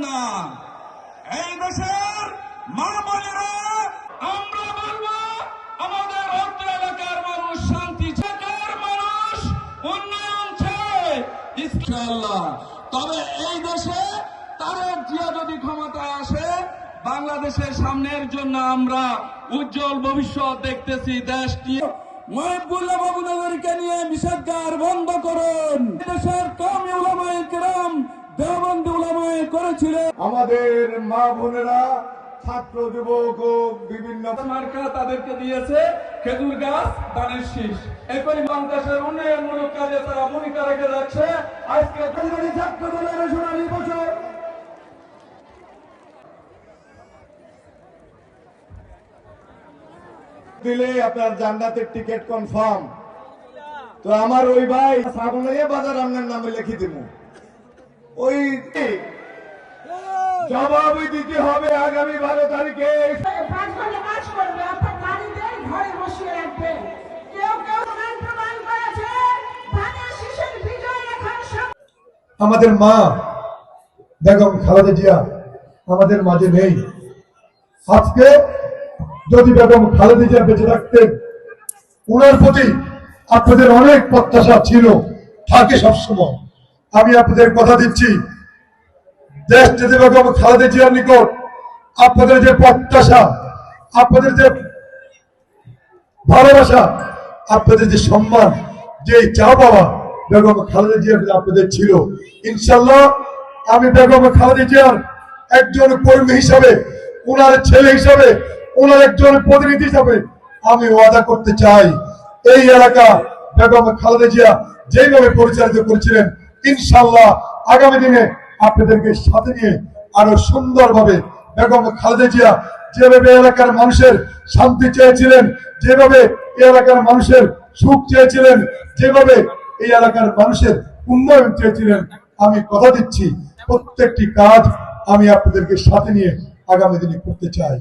না এই দেশের মা বোনেরা আমরা বলবো আমাদের অত্র এলাকার মানুষ শান্তি চাকার মানুষ উন্নয়ন চায় ইনশাআল্লাহ। তবে এই দেশে তারেক জিয়া যদি ক্ষমতায় আসে বাংলাদেশের সামনের জন্য আমরা উজ্জ্বল ভবিষ্যৎ দেখতেছি। দেশটি মহিবুল্লাহ বাবুনগরীকে নিয়ে নিষেধাজ্ঞার বন্ধ করুন। দেশের কওমি উলামায়ে কেরাম দেওবন্দি উলামায়ে করেছিলেন। আমাদের মা বোনেরা ছাত্র যুবক ও বিভিন্ন মার্কা তাদেরকে দিয়েছে খেজুর গাছ দানের শীষ। এই পরিমাণ দেশের উন্নয়নমূলক কাজে তারা ভূমিকা রেখে যাচ্ছে। আজকে ছাত্র দলের সোনালী বছর দিলে আপনার জান্নাতের টিকিট কনফার্ম। তো আমার ওই ভাই সাবনাইয়া বাজার আপনার নামে লিখে দিব। ওই জবাব দিতে হবে আগামী 12 তারিখে। আমাদের মা বেগম খালেদা জিয়া আমাদের মাঝে নেই। আজকে যদি বেগম খালেদা জিয়া বেঁচে থাকতেন, ওনার প্রতি আপনাদের অনেক প্রত্যাশা ছিল, থাকে সবসময়। আমি আপনাদের কথা দিচ্ছি, দেশ যদি বেগম খালেদা জিয়ার নিকট আপনাদের যে প্রত্যাশা, আপনাদের যে ভালোবাসা, আপনাদের যে সম্মান, যে চা পাওয়া বেগম খালেদা জিয়ার আপনাদের ছিল, ইনশাল্লাহ আমি বেগম খালেদা জিয়ার একজন কর্মী হিসাবে, ওনার ছেলে হিসাবে, ওনার একজন প্রতিনিধি হিসাবে আমি ওয়াদা করতে চাই, এই এলাকা বেগম খালেদা জিয়া যেভাবে পরিচালিত করেছিলেন, ইনশাল্লাহ আগামী দিনে আপনাদেরকে সাথে নিয়ে আরো সুন্দরভাবে বেগম খালেদা জিয়া যেভাবে এলাকার মানুষের শান্তি চেয়েছিলেন, যেভাবে এই এলাকার মানুষের সুখ চেয়েছিলেন, যেভাবে এই এলাকার মানুষের উন্নয়ন চেয়েছিলেন, আমি কথা দিচ্ছি প্রত্যেকটি কাজ আমি আপনাদেরকে সাথে নিয়ে আগামী দিনে করতে চাই।